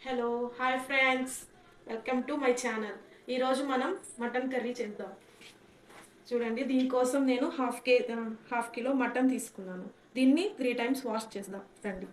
Hello hi friends, welcome to my channel. ఈరోజు మనం mutton curry చేద్దాం. చూడండి, దీనికోసం నేను హాఫ్ కిలో మటన్ తీసుకున్నాను. దీన్ని 3 టైమ్స్ వాష్ చేద్దాం రండి.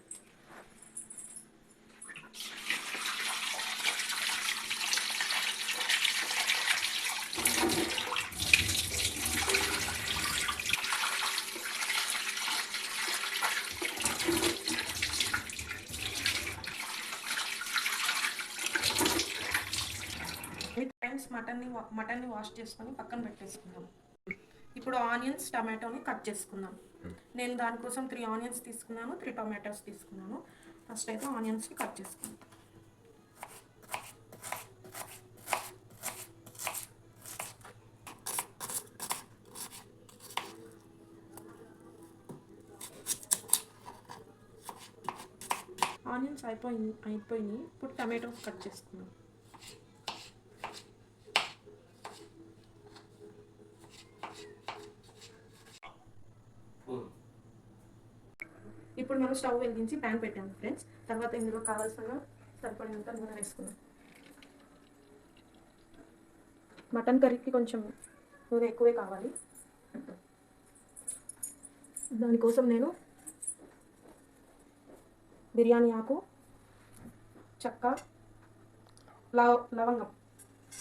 మటన్ని వాష్ చేసుకొని పక్కన పెట్టేసుకుందాం. ఇప్పుడు ఆనియన్స్, టమాటోని కట్ చేసుకుందాం. నేను దానికోసం 3 ఆనియన్స్ తీసుకున్నాను, 3 టమాటోస్ తీసుకున్నాను. ఫస్ట్ అయితే ఆనియన్స్ని కట్ చేసుకుందాం. ఆనియన్స్ అయిపోయినాయి. ఇప్పుడు టమాటోస్ కట్ చేసుకుందాం. ఇప్పుడు మనం స్టవ్ వెలిగించి ప్యాన్ పెట్టాము ఫ్రెండ్స్. తర్వాత ఇందులో కావాల్సిన సరిపడినంత నూనె వేసుకున్నాం. మటన్ కర్రీకి కొంచెం నూనె ఎక్కువే కావాలి. దానికోసం నేను బిర్యానీ ఆకు, చెక్క, లవంగం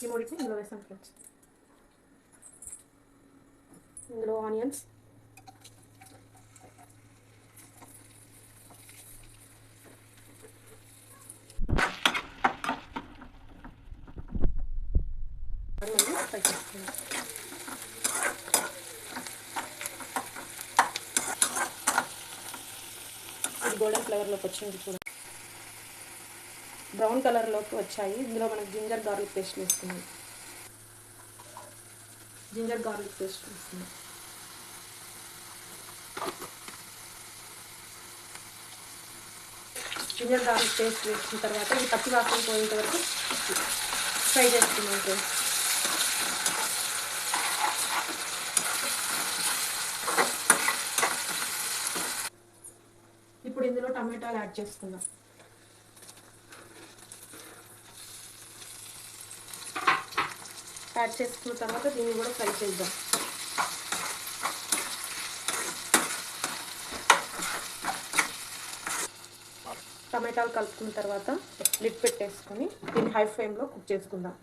ఈ మూడింటిని ఇందులో వేసాను ఫ్రెండ్స్. ఇందులో ఆనియన్స్, ఫ్రై చేసుకున్నాం. ఇది గోల్డెన్ ఫ్లేవర్లోకి వచ్చింది చూడండి, బ్రౌన్ కలర్లోకి వచ్చాయి. ఇందులో మనకి జింజర్ గార్లిక్ పేస్ట్ వేసుకున్నాం. జింజర్ గార్లిక్ పేస్ట్ వేసుకున్నాం. జింజర్ గార్లిక్ పేస్ట్ వేసిన తర్వాత ఇది పచ్చి వాసన పోయేంత వరకు ఫ్రై చేసుకున్నాం ఫ్రెండ్స్. ఇప్పుడు ఇందులో టమాటాలు యాడ్ చేసుకుందాం. యాడ్ చేసుకున్న తర్వాత దీన్ని కూడా ఫ్రై చేద్దాం. టమాటాలు కలుపుకున్న తర్వాత లిడ్ పెట్టేసుకొని దీన్ని హై ఫ్లేమ్లో కుక్ చేసుకుందాం.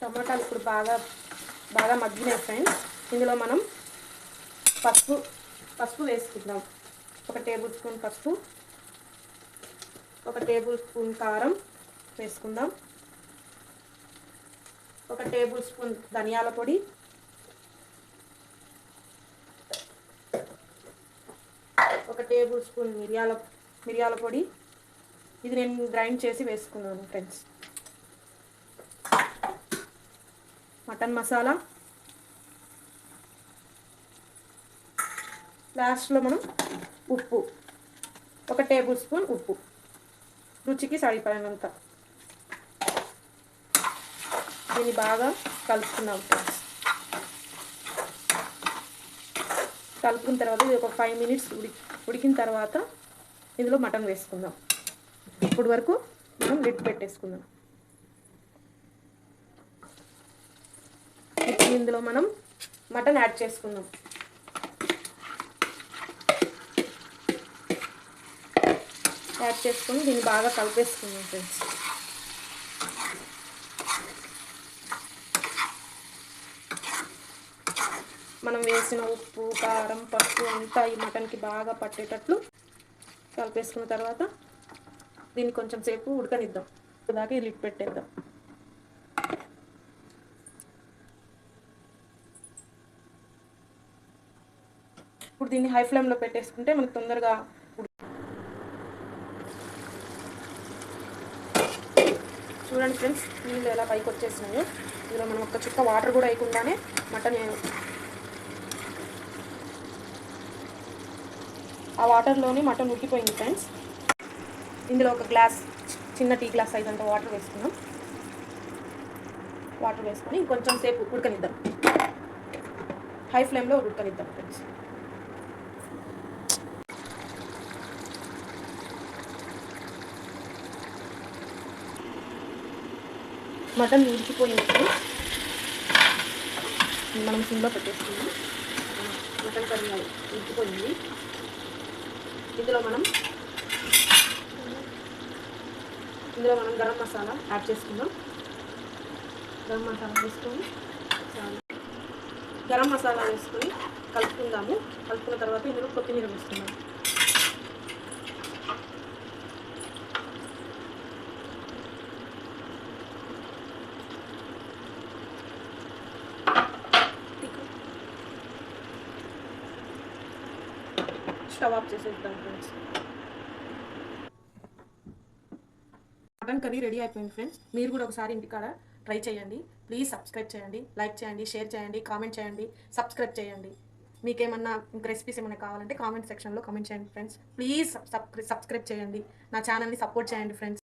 టమాటాలు ఇప్పుడు బాగా మగ్గినాయి ఫ్రెండ్స్. ఇందులో మనం పసుపు వేసుకుందాం. 1 టేబుల్ స్పూన్ పసుపు, 1 టేబుల్ స్పూన్ కారం వేసుకుందాం, 1 టేబుల్ స్పూన్ ధనియాల పొడి, 1 టేబుల్ స్పూన్ మిరియాల పొడి. ఇది నేను గ్రైండ్ చేసి వేసుకున్నాను ఫ్రెండ్స్. మటన్ మసాలా, లాస్ట్లో మనం ఉప్పు, 1 టేబుల్ స్పూన్ ఉప్పు, రుచికి సరిపడినంత. దీన్ని బాగా కలుపుకున్నాం ఫ్రెండ్స్. కలుపుకున్న తర్వాత ఇది ఒక 5 మినిట్స్ ఉడికిన తర్వాత ఇందులో మటన్ వేసుకుందాం. ఇప్పుడు వరకు మనం లిడ్ పెట్టేసుకుందాం. ఇందులో మనం మటన్ యాడ్ చేసుకుందాం. యాడ్ చేసుకొని దీన్ని బాగా కలిపేసుకుందాం ఫ్రెండ్స్. మనం వేసిన ఉప్పు, కారం, పసుపు అంతా ఈ మటన్కి బాగా పట్టేటట్లు కలిపేసుకున్న తర్వాత దీన్ని కొంచెం సేపు ఉడకనిద్దాం. దాకా లిడ్ పెట్టేద్దాం. ఇప్పుడు దీన్ని హై ఫ్లేమ్లో పెట్టేసుకుంటే మనకు తొందరగా చూడండి ఫ్రెండ్స్, నీళ్ళు ఎలా పైకి వచ్చేసినాయో. ఇందులో మనం ఒక్క చుక్క వాటర్ కూడా వేయకుండానే మటన్ ఆ వాటర్లోనే మటన్ ఉడికిపోయింది ఫ్రెండ్స్. ఇందులో ఒక చిన్న టీ గ్లాస్ సైజ్ అంత వాటర్ వేసుకున్నాం. వాటర్ వేసుకొని ఇంకొంచెం సేపు ఉడకనిద్దాం. హై ఫ్లేమ్లో ఉడకనిద్దాం ఫ్రెండ్స్. మటన్ ఉడికిపోయింది, మనం సిమ్లో పెట్టేసుకుందాం. మటన్ కర్రీ ఉడికిపోయింది. ఇందులో మనం గరం మసాలా యాడ్ చేసుకుందాం. గరం మసాలా వేసుకొని కలుపుకుందాము. కలుపుకున్న తర్వాత ఇందులో కొత్తిమీర వేసుకుందాం. స్టవ్ ఆఫ్ చేసేద్దాం ఫ్రెండ్స్. మటన్ కర్రీ రెడీ అయిపోయింది ఫ్రెండ్స్. మీరు కూడా ఒకసారి ఇంటికాడ ట్రై చేయండి. ప్లీజ్ సబ్స్క్రైబ్ చేయండి, లైక్ చేయండి, షేర్ చేయండి, కామెంట్ చేయండి, సబ్స్క్రైబ్ చేయండి. మీకేమన్నా ఇంక రెసిపీస్ ఏమైనా కావాలంటే కామెంట్ సెక్షన్లో కామెంట్ చేయండి ఫ్రెండ్స్. ప్లీజ్ సబ్స్క్రైబ్ చేయండి, నా ఛానల్ని సపోర్ట్ చేయండి ఫ్రెండ్స్.